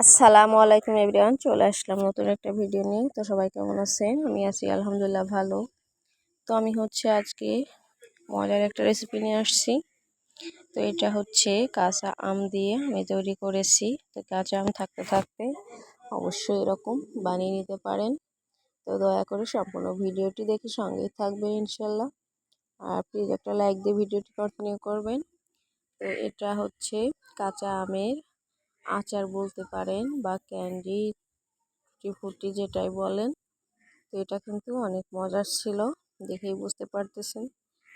আসসালামু আলাইকুম এভরিওয়ান, চলে আসলাম নতুন একটা ভিডিও নিয়ে। তো সবাই কেমন আছেন? আমি আছি আলহামদুলিল্লাহ ভালো। তো আমি আজকে মজার একটা রেসিপি নিয়ে আসছি। তো এটা কাঁচা আম দিয়ে আমি তৈরি করেছি। তো কাঁচা আম থাকতে থাকতে অবশ্যই এরকম বানিয়ে নিতে পারেন। তো দয়া করে সম্পূর্ণ ভিডিওটি দেখে সঙ্গেই থাকবেন ইনশাল্লাহ। আর প্লিজ একটা লাইক দিয়ে ভিডিওটি কন্টিনিউ করবেন। তো এটা কাঁচা আমের আচার বলতে পারেন বা ক্যান্ডি ফুটি যেটাই বলেন। তো এটা কিন্তু অনেক মজার ছিল, দেখেই বুঝতে পারতেছেন।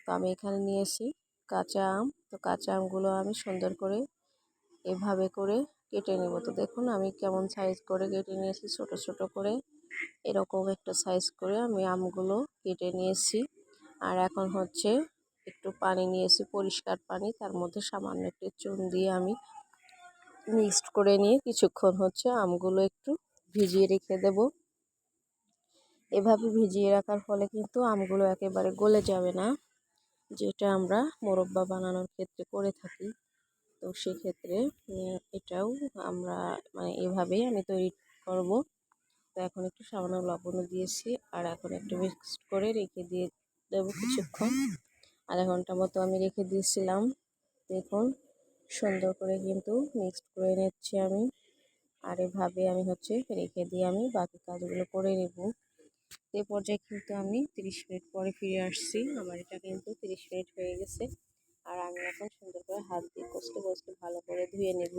তো আমি এখানে নিয়েছি কাঁচা আম। তো কাঁচা আমগুলো আমি সুন্দর করে এভাবে করে কেটে নেব। তো দেখুন আমি কেমন সাইজ করে কেটে নিয়েছি, ছোট ছোট করে এরকম একটা সাইজ করে আমি আমগুলো কেটে নিয়েছি। আর এখন একটু পানি নিয়েছি, পরিষ্কার পানি, তার মধ্যে সামান্য একটু চুন দিয়ে আমি মিক্সড করে নিয়ে কিছুক্ষণ আমগুলো একটু ভিজিয়ে রেখে দেব। এভাবে ভিজিয়ে রাখার ফলে কিন্তু আমগুলো একেবারে গলে যাবে না, যেটা আমরা মোরব্বা বানানোর ক্ষেত্রে করে থাকি। তো সেক্ষেত্রে এটাও আমরা এভাবেই আমি তৈরি করব। তো এখন একটু সামান্য লবণ দিয়েছি, আর এখন একটু মিক্সড করে রেখে দিয়ে দেবো কিছুক্ষণ। আধা ঘন্টা মতো আমি রেখে দিয়েছিলাম। দেখুন সুন্দর করে কিন্তু মিক্সড করে নিচ্ছি আমি। আর এভাবে আমি রেখে দিয়ে আমি বাকি কাজগুলো করে নেব। এই পর্যায়ে কিন্তু আমি 30 মিনিট পরে ফিরে আসছি। আমার এটা কিন্তু 30 মিনিট হয়ে গেছে। আর আমি এখন সুন্দর করে হাত দিয়ে কষলে কষলে ভালো করে ধুয়ে নেব,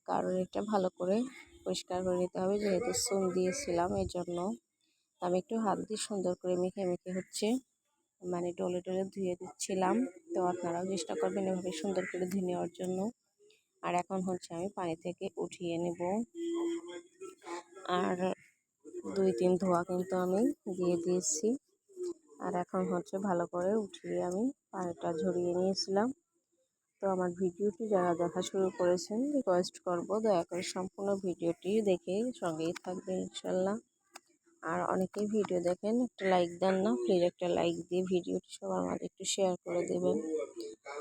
কারণ এটা ভালো করে পরিষ্কার করে নিতে হবে, যেহেতু চুন দিয়েছিলাম। এই জন্য আমি একটু হাত দিয়ে সুন্দর করে মেখে মেখে ডলে ডলে ধুয়ে দিচ্ছিলাম। তো আপনারাও চেষ্টা করবেন এভাবে সুন্দর করে ধুয়ে নেওয়ার জন্য। আর এখন আমি পানি থেকে উঠিয়ে নেব। আর 2-3 ধোয়া কিন্তু আমি দিয়ে দিয়েছি। আর এখন ভালো করে উঠিয়ে আমি পানিটা ঝরিয়ে নিয়েছিলাম। তো আমার ভিডিওটি যারা দেখা শুরু করেছেন, রিকোয়েস্ট করব দয়া করে সম্পূর্ণ ভিডিওটি দেখে সঙ্গেই থাকবেন ইনশাল্লাহ। আর অনেকেই ভিডিও দেখেন, একটা লাইক দেন না, প্লিজ একটা লাইক দিয়ে ভিডিওটি সবার মাঝে একটু শেয়ার করে দেবেন।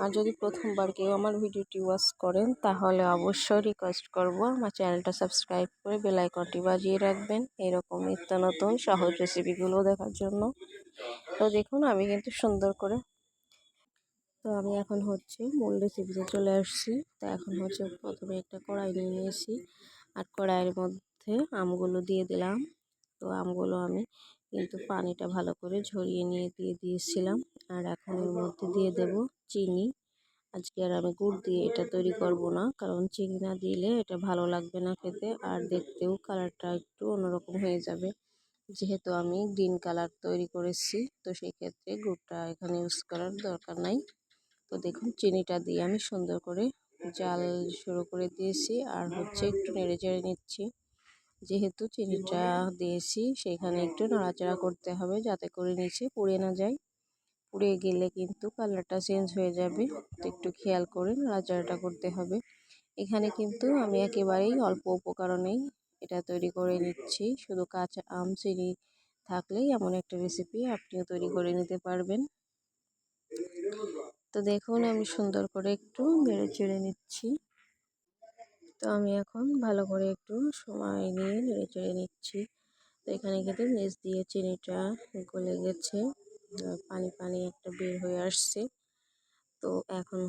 আর যদি প্রথমবার কেউ আমার ভিডিওটি ওয়াচ করেন, তাহলে অবশ্যই রিকোয়েস্ট করব আমার চ্যানেলটা সাবস্ক্রাইব করে বেল আইকনটি বাজিয়ে রাখবেন, এরকম নিত্য নতুন সহজ রেসিপিগুলো দেখার জন্য। তো দেখুন আমি কিন্তু সুন্দর করে, তো আমি এখন মূল রেসিপিতে চলে আসছি। তো এখন প্রথমে একটা কড়াই নিয়ে নিয়েছি, আর কড়াইয়ের মধ্যে আমগুলো দিয়ে দিলাম। তো আমগুলো আমি কিন্তু পানিটা ভালো করে ঝরিয়ে নিয়ে দিয়ে দিয়েছিলাম। আর এখন এর মধ্যে দিয়ে দেব চিনি। আজকে আর আমি গুড় দিয়ে এটা তৈরি করব না, কারণ চিনি না দিলে এটা ভালো লাগবে না খেতে, আর দেখতেও কালারটা একটু অন্যরকম হয়ে যাবে। যেহেতু আমি গ্রিন কালার তৈরি করেছি, তো সেই ক্ষেত্রে গুড়টা এখানে ইউজ করার দরকার নাই। তো দেখুন চিনিটা দিয়ে আমি সুন্দর করে জাল শুরু করে দিয়েছি, আর একটু নেড়ে চেড়ে নিচ্ছি। যেহেতু চিনিটা দিয়েছি, সেখানে একটু নাড়াচাড়া করতে হবে, যাতে করে নিচে পুড়ে না যায়। পুড়ে গেলে কিন্তু কালারটা চেঞ্জ হয়ে যাবে। তো একটু খেয়াল করে নাড়াচাড়াটা করতে হবে। এখানে কিন্তু আমি একেবারেই অল্প উপকরণেই এটা তৈরি করে নিচ্ছি। শুধু কাঁচা আম, চিনি থাকলেই এমন একটা রেসিপি আপনিও তৈরি করে নিতে পারবেন। তো দেখুন আমি সুন্দর করে একটু নেড়ে চেড়ে নিচ্ছি। তো আমি এখন ভালো করে একটু সময় নিয়ে নেড়ে চেড়ে নিচ্ছি। তো এখানে কিন্তু নিচ দিয়ে চিনিটা গলে গেছে, পানি পানি একটা বের হয়ে আসছে। তো এখন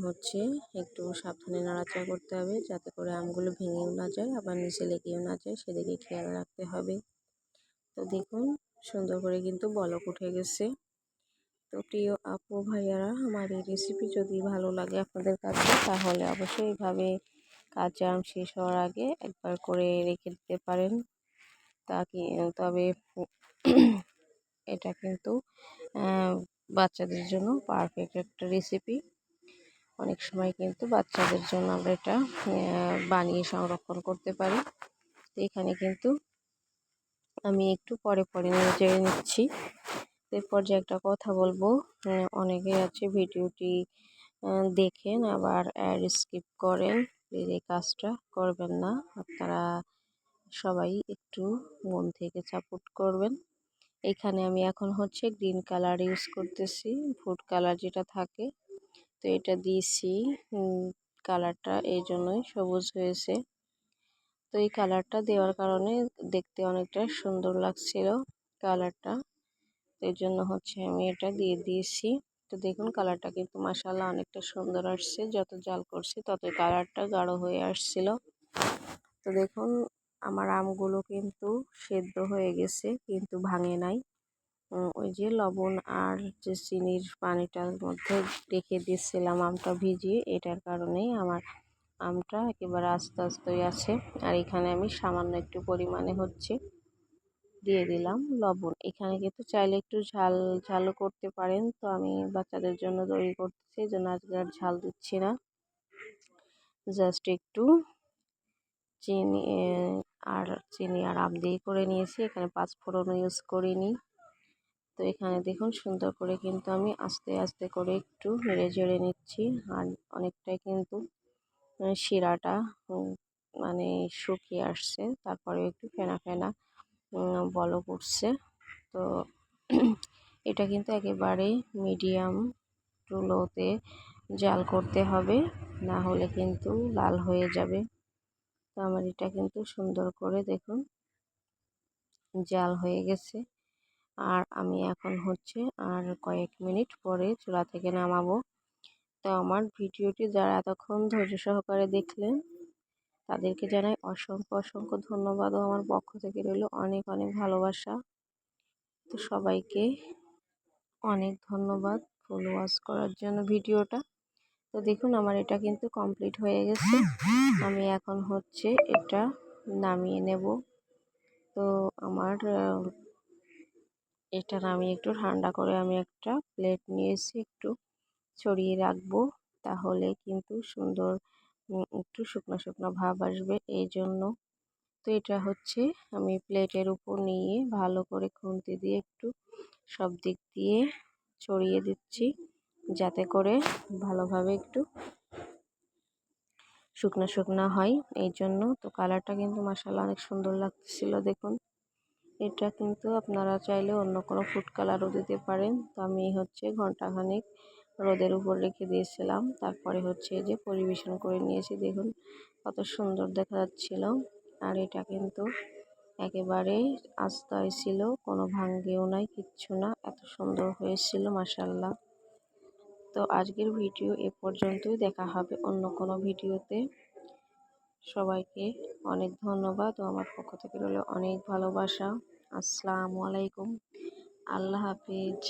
একটু সাবধানে নাড়াচাড়া করতে হবে, যাতে করে আমগুলো ভেঙেও না যায়, আবার নিচে লেগেও না যায়, সেদিকে খেয়াল রাখতে হবে। তো দেখুন সুন্দর করে কিন্তু বলক উঠে গেছে। তো প্রিয় আপু ভাইয়ারা, আমার এই রেসিপি যদি ভালো লাগে আপনাদের কাছে, তাহলে অবশ্যই এইভাবে কাঁচা আম শেষ হওয়ার আগে একবার করে রেখে দিতে পারেন। তবে এটা কিন্তু বাচ্চাদের জন্য পারফেক্ট একটা রেসিপি। অনেক সময় কিন্তু বাচ্চাদের জন্য আমরা এটা বানিয়ে সংরক্ষণ করতে পারি। তো এখানে কিন্তু আমি একটু পরে পরে নেড়ে নিচ্ছি। এরপর যে একটা কথা বলবো, অনেকে আছে ভিডিওটি দেখেন আবার অ্যাড স্কিপ করেন। প্লিজ এই কাজটা করবেন না। আপনারা সবাই একটু মন থেকে সাপোর্ট করবেন। এখানে আমি এখন গ্রিন কালার ইউজ করতেছি, ফুড কালার যেটা থাকে। তো এটা দিয়েছি, কালারটা এই জন্যই সবুজ হয়েছে। তো এই কালারটা দেওয়ার কারণে দেখতে অনেকটা সুন্দর লাগছিল কালারটা। তো এই জন্য হচ্ছে আমি এটা দিয়ে দিয়েছি। তো দেখুন কালারটা কিন্তু মাশাআল্লাহ অনেকটা সুন্দর আসছে, যত জাল করছি ততই কালারটা গাঢ় হয়ে আসছিল। তো দেখুন আমার আমগুলো কিন্তু সেদ্ধ হয়ে গেছে কিন্তু ভাঙে নাই। ওই যে লবণ আর যে চিনির পানিটার মধ্যে রেখে দিয়েছিলাম আমটা ভিজিয়ে, এটার কারণেই আমার আমটা একেবারে আস্তে আস্তেই আছে। আর এখানে আমি সামান্য একটু পরিমাণে হচ্ছে দিয়ে দিলাম লবণ। এখানে কিন্তু চাইলে একটু ঝাল ঝালও করতে পারেন, তো আমি বাচ্চাদের জন্য তৈরি করতেছি, এই জন্য আজকে আর ঝাল দিচ্ছি না, জাস্ট একটু চিনি আর আম দিয়ে করে নিয়েছি। এখানে পাঁচফোড়ন ইউজ করিনি। তো এখানে দেখুন সুন্দর করে কিন্তু আমি আস্তে আস্তে করে একটু নেড়ে চেড়ে নিচ্ছি। আর অনেকটাই কিন্তু শিরাটা মানে শুকিয়ে আসছে, তারপরে একটু ফেনা ফেনা বলক উঠছে। তো এটা কিন্তু একেবারে মিডিয়াম টু লোতে জাল করতে হবে, না হলে কিন্তু লাল হয়ে যাবে। তো আমার এটা কিন্তু সুন্দর করে দেখুন জাল হয়ে গেছে। আর আমি এখন হচ্ছে আর কয়েক মিনিট পরে চুলা থেকে নামাবো। তো আমার ভিডিওটি যারা এতক্ষণ ধৈর্য সহকারে দেখলেন তাদেরকে জানাই অসংখ্য অসংখ্য ধন্যবাদ ও আমার পক্ষ থেকে রইল অনেক অনেক ভালোবাসা। তো সবাইকে অনেক ধন্যবাদ ফুল ওয়াচ করার জন্য ভিডিওটা। তো দেখুন আমার এটা কিন্তু কমপ্লিট হয়ে গেছে। আমি এখন হচ্ছে এটা নামিয়ে নেব। তো আমার এটা নামিয়ে একটু ঠান্ডা করে আমি একটা প্লেট নিয়েছি, একটু ছড়িয়ে রাখবো, তাহলে কিন্তু সুন্দর একটু শুকনো শুকনো ভাব আসবে, এই জন্য। তো এটা হচ্ছে আমি প্লেটের উপর নিয়ে ভালো করে খুন্তি দিয়ে একটু সব দিক দিয়ে ছড়িয়ে দিচ্ছি, যাতে করে ভালোভাবে একটু শুকনো শুকনো হয়, এই জন্য। তো কালারটা কিন্তু মাশাআল্লাহ অনেক সুন্দর লাগছিল দেখুন। এটা কিন্তু আপনারা চাইলে অন্য কোনো ফুড কালারও দিতে পারেন। তো আমি হচ্ছে ঘন্টাখানেক রোদের উপর রেখে দিয়েছিলাম, তারপরে হচ্ছে যে পরিবেশন করে নিয়েছি। দেখুন কত সুন্দর দেখা যাচ্ছিল। আর এটা কিন্তু একেবারে আস্তে ছিল, কোনো ভাঙ্গেও নাই, কিচ্ছু না, এত সুন্দর হয়েছিল মাশাআল্লাহ। তো আজকের ভিডিও এ পর্যন্তই, দেখা হবে অন্য কোনো ভিডিওতে। সবাইকে অনেক ধন্যবাদ ও আমার পক্ষ থেকে রইল অনেক ভালোবাসা। আসসালামু আলাইকুম, আল্লাহ হাফিজ।